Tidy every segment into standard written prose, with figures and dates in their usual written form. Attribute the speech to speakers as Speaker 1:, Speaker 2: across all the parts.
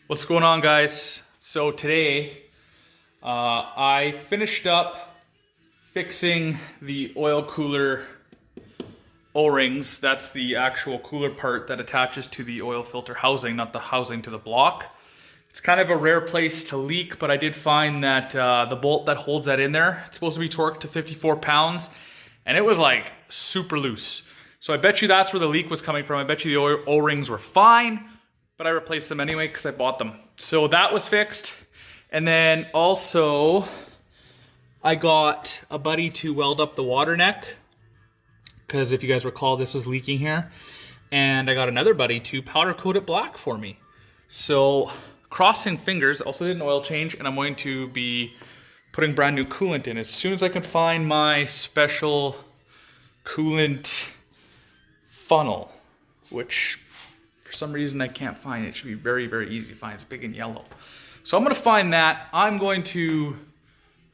Speaker 1: What's going on, guys? So today I finished up fixing the oil cooler O-rings. That's the actual cooler part that attaches to the oil filter housing, not the housing to the block. It's kind of a rare place to leak, but I did find that the bolt that holds that in there, it's supposed to be torqued to 54 pounds, and it was like super loose. So I bet you that's where the leak was coming from. I bet you the O-rings were fine, but I replaced them anyway because I bought them. So that was fixed. And then also, I got a buddy to weld up the water neck, because if you guys recall, this was leaking here. And I got another buddy to powder coat it black for me. So crossing fingers, also did an oil change, and I'm going to be putting brand new coolant in as soon as I can find my special coolant funnel, which for some reason I can't find it. It should be very, very easy to find. It's big and yellow. So I'm going to find that. I'm going to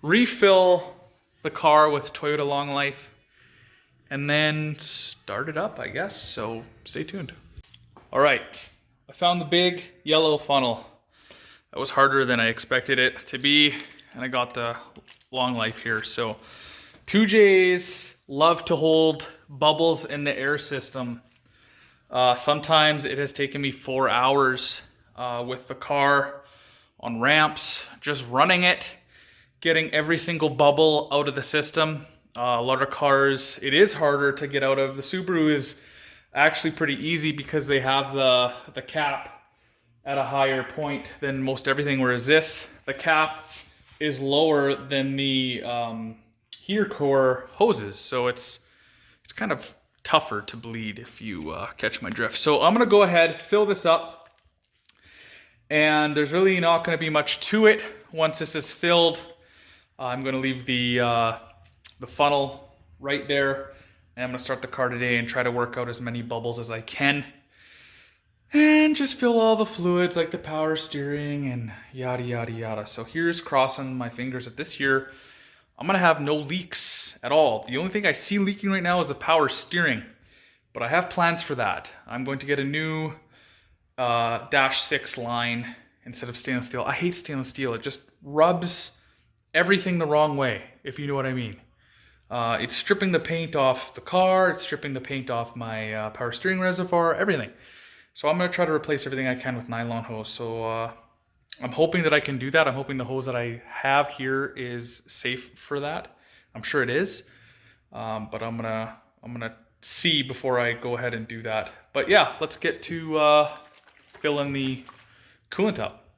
Speaker 1: refill the car with Toyota Long Life and then start it up, I guess. So stay tuned. All right, I found the big yellow funnel. That was harder than I expected it to be, and I got the Long Life here. So 2Js love to hold bubbles in the air system. Sometimes it has taken me 4 hours with the car on ramps, just running it, getting every single bubble out of the system. A lot of cars, it is harder to get out of. The Subaru is actually pretty easy because they have the cap at a higher point than most everything, whereas this, the cap is lower than the heater core hoses. So it's kind of tougher to bleed, if you catch my drift. So I'm gonna go ahead, fill this up, and there's really not gonna be much to it. Once this is filled, I'm gonna leave the funnel right there, and I'm gonna start the car today and try to work out as many bubbles as I can, and just fill all the fluids like the power steering and yada yada yada. So here's crossing my fingers that this year I'm gonna have no leaks at all. The only thing I see leaking right now is the power steering, but I have plans for that. I'm going to get a new dash 6 line instead of stainless steel. I hate stainless steel. It just rubs everything the wrong way, if you know what I mean. It's stripping the paint off the car. It's stripping the paint off my power steering reservoir, everything. So I'm gonna try to replace everything I can with nylon hose. So I'm hoping that I can do that. I'm hoping the hose that I have here is safe for that. I'm sure it is, but I'm gonna see before I go ahead and do that. But yeah, let's get to filling the coolant up.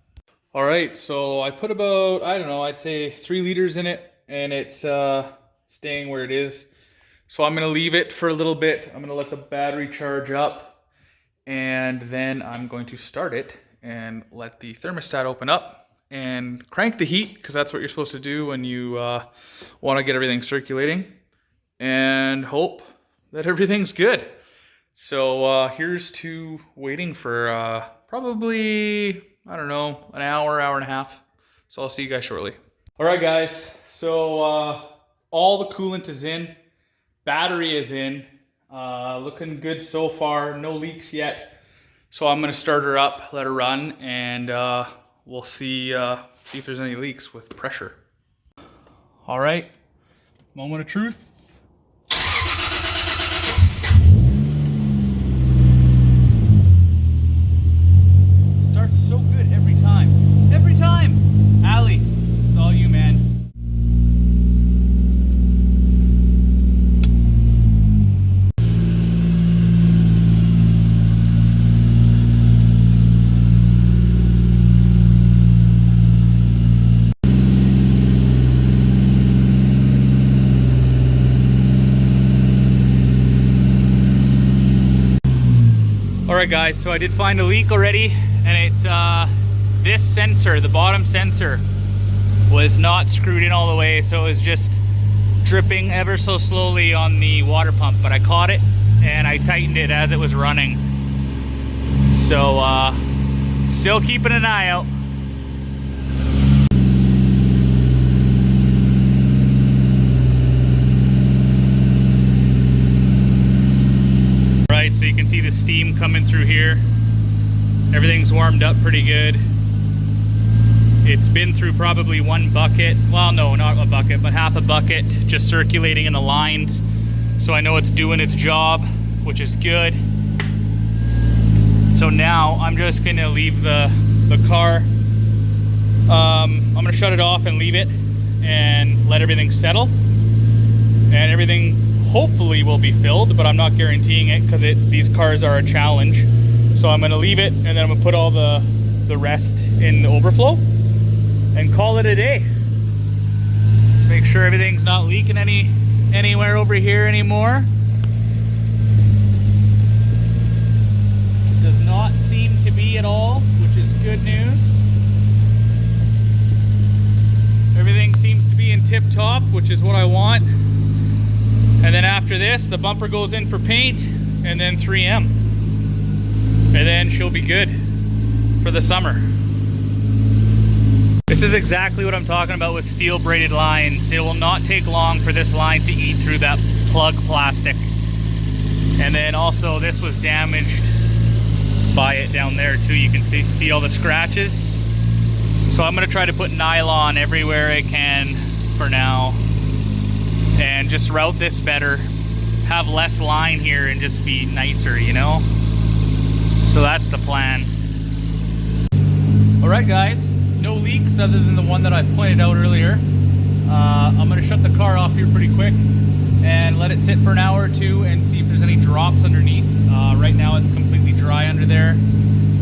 Speaker 1: All right, so I put about, I don't know, I'd say 3 liters in it, and it's staying where it is. So I'm gonna leave it for a little bit. I'm gonna let the battery charge up, and then I'm going to start it and let the thermostat open up and crank the heat, because that's what you're supposed to do when you want to get everything circulating, and hope that everything's good. So here's to waiting for probably, I don't know, an hour, hour and a half. So I'll see you guys shortly. All right, guys. So all the coolant is in, battery is in, looking good so far, no leaks yet. So I'm gonna start her up, let her run, and we'll see if there's any leaks with pressure. All right, moment of truth. Starts so good every time. Every time! Allie, it's all you, man. Alright guys, so I did find a leak already, and it's this sensor, the bottom sensor, was not screwed in all the way, so it was just dripping ever so slowly on the water pump, but I caught it and I tightened it as it was running. So still keeping an eye out. Right, so you can see the steam coming through here. Everything's warmed up pretty good. It's been through probably one bucket. Well, no, not a bucket, but half a bucket, just circulating in the lines. So I know it's doing its job, which is good. So now I'm just gonna leave the car. I'm gonna shut it off and leave it and let everything settle. And everything hopefully will be filled, but I'm not guaranteeing it because these cars are a challenge. So I'm gonna leave it and then I'm gonna put all the rest in the overflow and call it a day. Just make sure everything's not leaking anywhere over here anymore. Does not seem to be at all, which is good news. Everything seems to be in tip-top, which is what I want. And then after this, the bumper goes in for paint and then 3M. And then she'll be good for the summer. This is exactly what I'm talking about with steel braided lines. It will not take long for this line to eat through that plug plastic. And then also this was damaged by it down there too. You can see all the scratches. So I'm gonna try to put nylon everywhere I can for now and just route this better, have less line here and just be nicer, you know? So that's the plan. All right guys, no leaks other than the one that I pointed out earlier. I'm gonna shut the car off here pretty quick and let it sit for an hour or two and see if there's any drops underneath. Right now it's completely dry under there,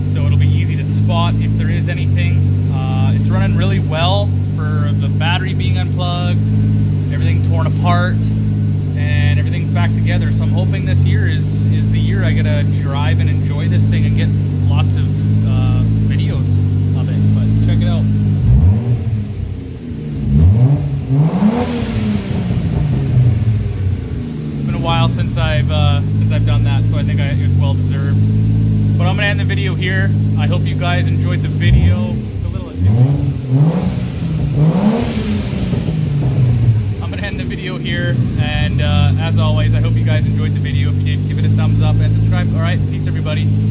Speaker 1: so it'll be easy to spot if there is anything. It's running really well for the battery being unplugged, everything torn apart, and everything's back together. So I'm hoping this year is the year I get to drive and enjoy this thing and get lots of videos of it. But check it out. It's been a while since I've done that, so I think it's well deserved. But I'm gonna end the video here. I hope you guys enjoyed the video. It's a little. I'm gonna end the video here, and as always, I hope you guys enjoyed the video. If you did, give it a thumbs up and subscribe. All right, peace, everybody.